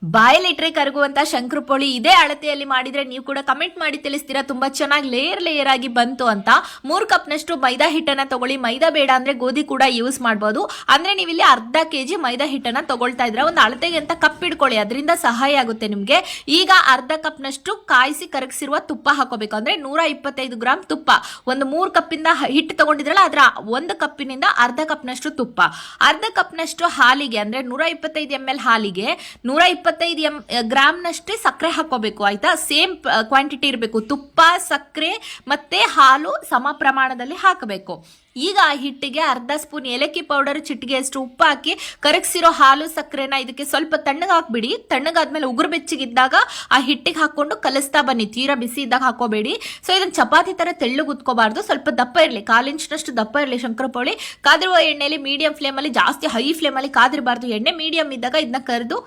ಬಾಯಲ್ಲಿಟ್ರೆ ಕರಗುವಂತ ಶಂಕರಪೋಳಿ ಇದೇ ಅಳತೆಯಲ್ಲಿ ಮಾಡಿದ್ರೆ ನೀವು ಕೂಡ ಕಮೆಂಟ್ ಮಾಡಿ ತಿಳಿಸ್ತೀರಾ ತುಂಬಾ ಚೆನ್ನಾಗಿ ಲೇಯರ್ ಆಗಿ ಬಂತು ಅಂತ. 3 ಕಪ್ನಷ್ಟು ಮೈದಾ ಹಿಟ್ಟನ್ನ ತಗೊಳ್ಳಿ. ಮೈದಾ ಬೇಡ ಅಂದ್ರೆ ಗೋಧಿ ಕೂಡ ಯೂಸ್ ಮಾಡಬಹುದು. ಅಂದ್ರೆ ನೀವು ಇಲ್ಲಿ ಅರ್ಧ ಕೆಜಿ ಮೈದಾ ಹಿಟ್ಟನ್ನ ತಗೊಳ್ತಾ ಇದ್ರೆ ಒಂದು ಅಳತೆಗೆ ಅಂತ ಕಪ್ ಇಟ್ಕೊಳ್ಳಿ, ಅದರಿಂದ ಸಹಾಯ ಆಗುತ್ತೆ ನಿಮ್ಗೆ. ಈಗ ಅರ್ಧ ಕಪ್ನಷ್ಟು ಕಾಯಿಸಿ ಕರಗಿಸಿರುವ ತುಪ್ಪ ಹಾಕೋಬೇಕು. ಅಂದ್ರೆ 125 ಗ್ರಾಮ್ ತುಪ್ಪ. ಒಂದು 3 ಕಪ್ಪಿಂದ ಹಿಟ್ಟು ತಗೊಂಡಿದ್ರಲ್ಲ ಅದ್ರ 1 ಕಪ್ಪಿನಿಂದ ಅರ್ಧ ಕಪ್ನಷ್ಟು ತುಪ್ಪ. ಅರ್ಧ ಕಪ್ನಷ್ಟು ಹಾಲಿಗೆ ಅಂದ್ರೆ 125 ml ಹಾಲಿಗೆ 125 ಗ್ರಾಮ್ನಷ್ಟೇ ಸಕ್ಕರೆ ಹಾಕೋಬೇಕು. ಆಯ್ತಾ, ಸೇಮ್ ಕ್ವಾಂಟಿಟಿ ಇರಬೇಕು. ತುಪ್ಪ, ಸಕ್ಕರೆ ಮತ್ತೆ ಹಾಲು ಸಮ ಪ್ರಮಾಣದಲ್ಲಿ ಹಾಕಬೇಕು. ಈಗ ಆ ಹಿಟ್ಟಿಗೆ ಅರ್ಧ ಸ್ಪೂನ್ ಏಲಕ್ಕಿ ಪೌಡರ್, ಚಿಟಿಗೆಯಷ್ಟು ಉಪ್ಪು ಹಾಕಿ ಕರಗಿಸಿರೋ ಹಾಲು ಸಕ್ಕರೆನ ಇದಕ್ಕೆ ಸ್ವಲ್ಪ ತಣ್ಣಗೆ ಹಾಕ್ಬಿಡಿ. ತಣ್ಣಗಾದ್ಮೇಲೆ ಉಗುರು ಬೆಚ್ಚಗಿದ್ದಾಗ ಆ ಹಿಟ್ಟಿಗೆ ಹಾಕೊಂಡು ಕಲಿಸ್ತಾ ಬನ್ನಿ. ತೀರಾ ಬಿಸಿ ಇದ್ದಾಗ ಹಾಕೋಬೇಡಿ. ಸೊ ಇದನ್ನ ಚಪಾತಿ ತರ ತೆಳ್ಳಗೆ ಉತ್ಕೋಬಾರ್ದು, ಸ್ವಲ್ಪ ದಪ್ಪ ಇರಲಿ, 1/4 ಇಂಚ್ನಷ್ಟು ದಪ್ಪ ಇರಲಿ ಶಂಕರಪೋಳಿ. ಕಾದಿರುವ ಎಣ್ಣೆಯಲ್ಲಿ ಮೀಡಿಯಂ ಫ್ಲೇಮಲ್ಲಿ, ಜಾಸ್ತಿ ಹೈ ಫ್ಲೇಮಲ್ಲಿ ಕಾದಿರಬಾರ್ದು. ಎಣ್ಣೆ ಮೀಡಿಯಂ ಇದ್ದಾಗ ಇದನ್ನ ಕರೆದು